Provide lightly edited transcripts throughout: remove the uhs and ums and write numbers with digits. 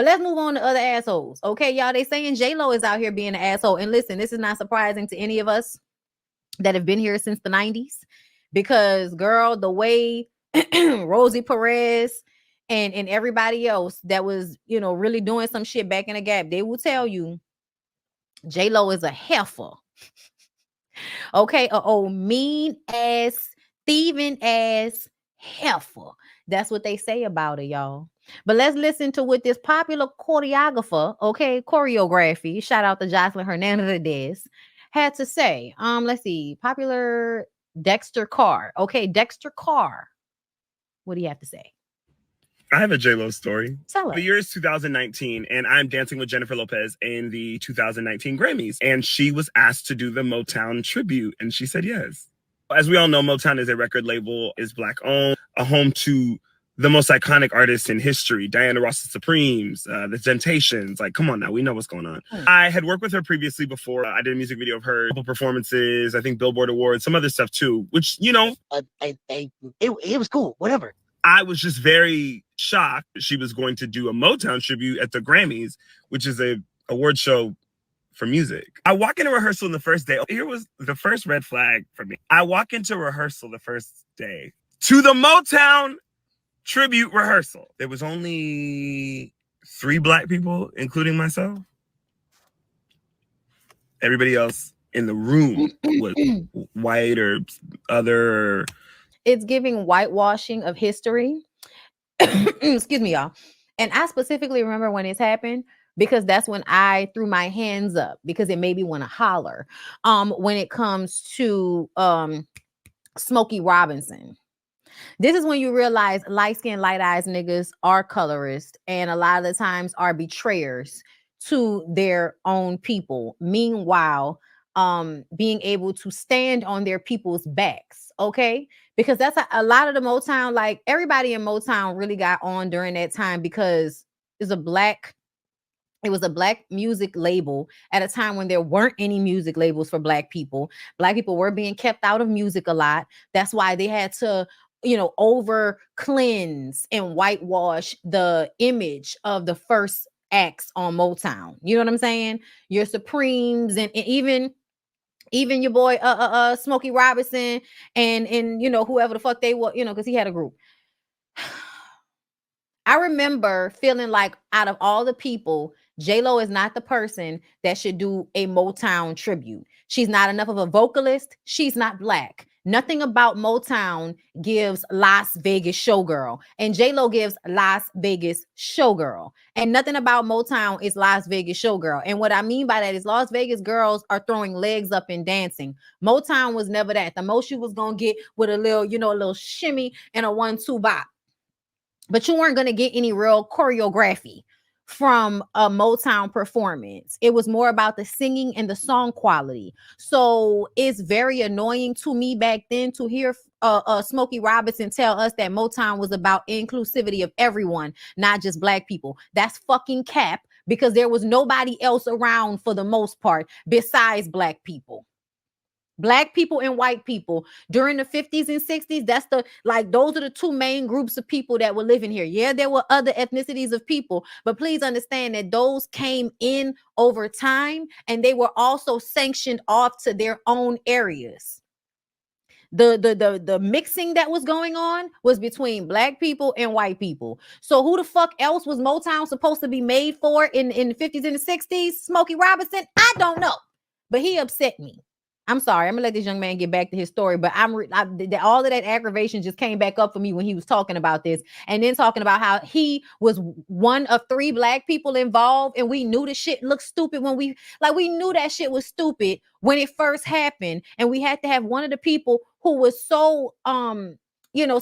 But let's move on to other assholes. Okay, y'all, they saying J-Lo is out here being an asshole. And listen, this is not surprising to any of us that have been here since the 90s. Because, girl, the way Rosie Perez and everybody else that was, really doing some shit back in the gap, they will tell you J-Lo is a heifer. Okay, a old mean ass, thieving ass heifer. That's what they say about it, y'all. But let's listen to what this popular choreographer, choreography, shout out to Jocelyn Hernandez, had to say. Let's see, popular Dexter Carr. Okay, Dexter Carr. What do you have to say? I have a J-Lo story. Tell us. The year is 2019, and I'm dancing with Jennifer Lopez in the 2019 Grammys. And she was asked to do the Motown tribute, and she said yes. As we all know, Motown is a record label, is Black-owned, a home to the most iconic artists in history, Diana Ross's Supremes, the Temptations. Like, come on now, we know what's going on. I had worked with her previously before. I did a music video of her, a couple performances, I think Billboard Awards, some other stuff too, which, it was cool, whatever. I was just very shocked that she was going to do a Motown tribute at the Grammys, which is a award show for music. I walk into rehearsal on the first day. Here was the first red flag for me. I walk into rehearsal the first day to the Motown tribute rehearsal. There was only 3 Black people, including myself. Everybody else in the room was white or other. It's giving whitewashing of history. Excuse me, y'all. And I specifically remember when it's happened because that's when I threw my hands up because it made me want to holler. When it comes to Smokey Robinson. This is when you realize light-skinned, light-eyed niggas are colorist and a lot of the times are betrayers to their own people. Meanwhile, being able to stand on their people's backs, okay? Because that's a lot of the Motown, like everybody in Motown really got on during that time because it was a black music label at a time when there weren't any music labels for Black people. Black people were being kept out of music a lot. That's why they had to, over cleanse and whitewash the image of the first acts on Motown. You know what I'm saying? Your Supremes and even your boy Smokey Robinson and whoever the fuck they were, because he had a group. I remember feeling like out of all the people, J-Lo is not the person that should do a Motown tribute. She's not enough of a vocalist. She's not Black. Nothing about Motown gives Las Vegas Showgirl. And J-Lo gives Las Vegas Showgirl. And nothing about Motown is Las Vegas Showgirl. And what I mean by that is Las Vegas girls are throwing legs up and dancing. Motown was never that. The most you was going to get with a little, a little shimmy and a 1-2 bop. But you weren't going to get any real choreography from a Motown performance. It was more about the singing and the song quality. So it's very annoying to me back then to hear Smokey Robinson tell us that Motown was about inclusivity of everyone, not just Black people. That's fucking cap because there was nobody else around for the most part besides Black people. Black people and white people during the 50s and 60s. Those are the 2 main groups of people that were living here. Yeah, there were other ethnicities of people, but please understand that those came in over time and they were also sanctioned off to their own areas. The mixing that was going on was between Black people and white people. So who the fuck else was Motown supposed to be made for in the 50s and the 60s? Smokey Robinson? I don't know, but he upset me. I'm sorry. I'm gonna let this young man get back to his story, but all of that aggravation just came back up for me when he was talking about this, and then talking about how he was one of 3 Black people involved, and we knew the shit looked stupid when we knew that shit was stupid when it first happened, and we had to have one of the people who was so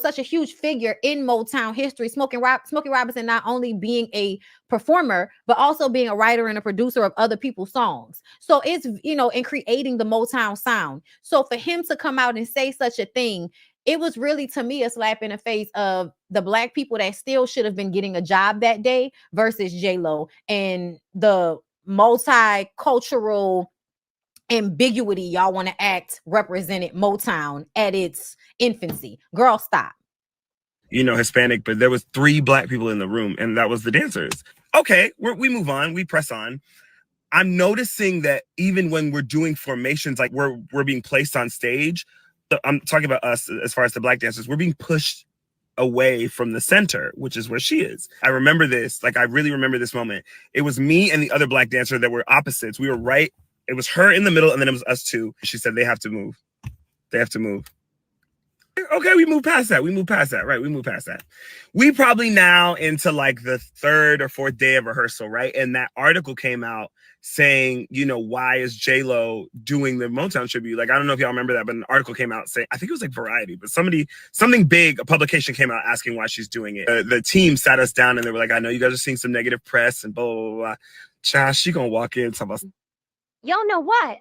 such a huge figure in Motown history, Smokey Robinson, not only being a performer, but also being a writer and a producer of other people's songs. So it's, in creating the Motown sound. So for him to come out and say such a thing, it was really, to me, a slap in the face of the Black people that still should have been getting a job that day versus J-Lo and the multicultural ambiguity y'all want to act represented Motown at its infancy. Girl, stop. Hispanic, but there was 3 Black people in the room, and that was the dancers. Okay, we move on, we press on. I'm noticing that even when we're doing formations, like we're being placed on stage, I'm talking about us as far as the Black dancers, we're being pushed away from the center, which is where she is. I remember this, like I really remember this moment. It was me and the other Black dancer that were opposites. We were right, it was her in the middle, and then it was us two. She said, they have to move. They have to move. Okay, we move past that. Right, we move past that. We probably now into like the third or fourth day of rehearsal, right? And that article came out saying, you know, why is J-Lo doing the Motown tribute? Like, I don't know if y'all remember that, but an article came out saying, I think it was like Variety, but something big, a publication came out asking why she's doing it. The team sat us down and they were like, I know you guys are seeing some negative press and blah, blah, blah, blah. Child, she gonna walk in and talk about, y'all know what?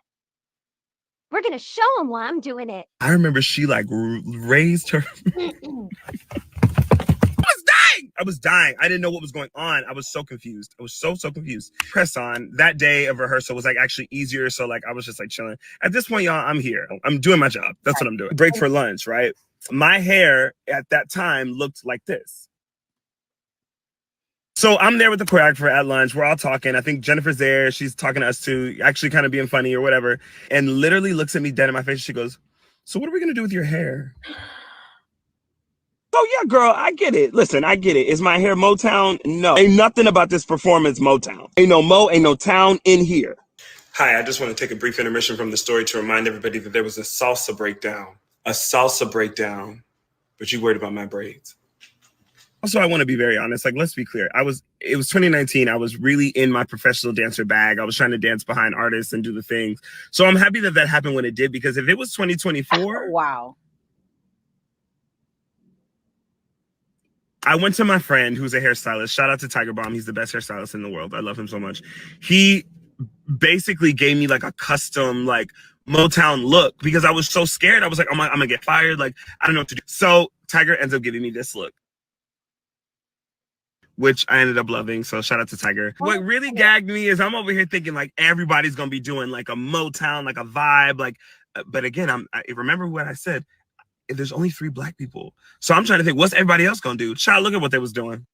We're gonna show them why I'm doing it. I remember she like raised her. I was dying. I didn't know what was going on. I was so confused. I was so confused. Press on. That day of rehearsal was like actually easier. So like I was just like chilling. At this point, y'all, I'm here. I'm doing my job. That's what I'm doing. Break for lunch, right? My hair at that time looked like this. So I'm there with the choreographer at lunch. We're all talking. I think Jennifer's there. She's talking to us too, actually kind of being funny or whatever. And literally looks at me dead in my face. She goes, so what are we going to do with your hair? Oh, yeah, girl, I get it. Listen, I get it. Is my hair Motown? No. Ain't nothing about this performance Motown. Ain't no Mo, ain't no town in here. Hi, I just want to take a brief intermission from the story to remind everybody that there was a salsa breakdown. But you worried about my braids. Also, I want to be very honest. Like, let's be clear. It was 2019. I was really in my professional dancer bag. I was trying to dance behind artists and do the things. So I'm happy that happened when it did, because if it was 2024. Wow. I went to my friend who's a hairstylist. Shout out to Tiger Bomb. He's the best hairstylist in the world. I love him so much. He basically gave me like a custom like Motown look because I was so scared. I was like, I'm gonna get fired. Like, I don't know what to do. So Tiger ends up giving me this look, which I ended up loving. So shout out to Tiger. What really gagged me is I'm over here thinking like everybody's gonna be doing like a Motown, like a vibe, like. But again, I remember what I said. There's only 3 Black people. So I'm trying to think, what's everybody else gonna do? Child, look at what they was doing.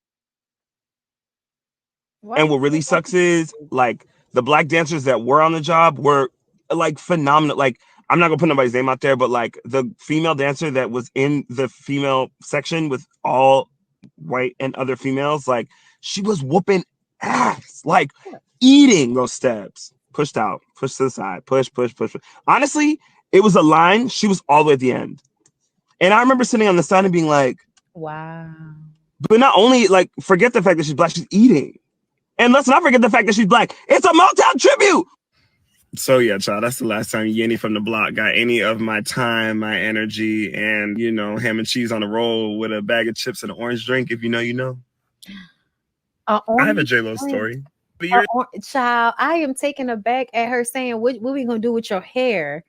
What? And what really sucks is like the Black dancers that were on the job were like phenomenal. Like, I'm not gonna put nobody's name out there, but like the female dancer that was in the female section with all white and other females, like she was whooping ass, like eating those steps. Pushed out, pushed to the side, push. Honestly, it was a line. She was all the way at the end. And I remember sitting on the side and being like, wow. But not only, like, forget the fact that she's Black, she's eating. And let's not forget the fact that she's Black. It's a Motown tribute. So, yeah, child, that's the last time Yenny from the block got any of my time, my energy, and, you know, ham and cheese on a roll with a bag of chips and an orange drink. If you know, you know. I have a J-Lo story. Child, I am taken aback at her saying, what we going to do with your hair?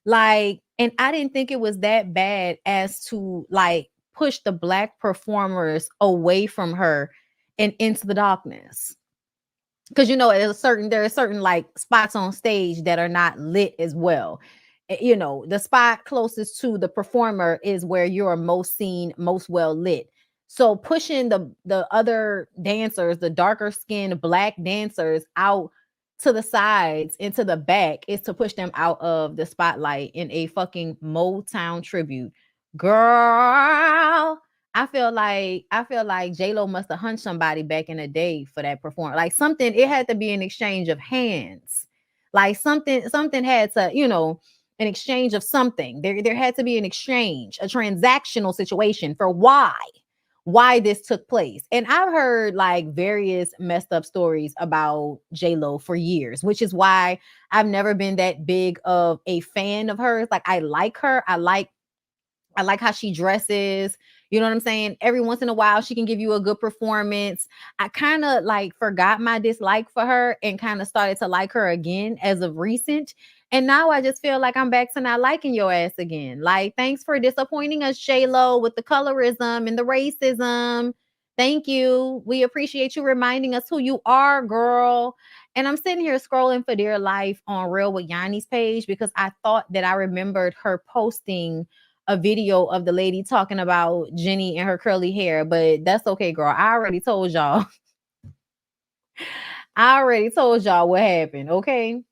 Like, and I didn't think it was that bad as to like push the Black performers away from her and into the darkness. Because, you know, there are certain like spots on stage that are not lit as well. You know, the spot closest to the performer is where you're most seen, most well lit. So pushing the other dancers, the darker skinned Black dancers out to the sides into the back is to push them out of the spotlight in a fucking Motown tribute. Girl, I feel like J-Lo must have hunched somebody back in the day for that performance. Like something, it had to be an exchange of hands. Like something had to, you know, an exchange of something. There had to be an exchange, a transactional situation for why this took place. And I've heard like various messed up stories about J-Lo for years, which is why I've never been that big of a fan of hers. Like, I like her. I like how she dresses. You know what I'm saying? Every once in a while, she can give you a good performance. I kind of like forgot my dislike for her and kind of started to like her again as of recent. And now I just feel like I'm back to not liking your ass again. Like, thanks for disappointing us, J-Lo, with the colorism and the racism. Thank you. We appreciate you reminding us who you are, girl. And I'm sitting here scrolling for dear life on Real with Yanni's page because I thought that I remembered her posting a video of the lady talking about Jenny and her curly hair, but that's okay, girl. I already told y'all. I already told y'all what happened, okay?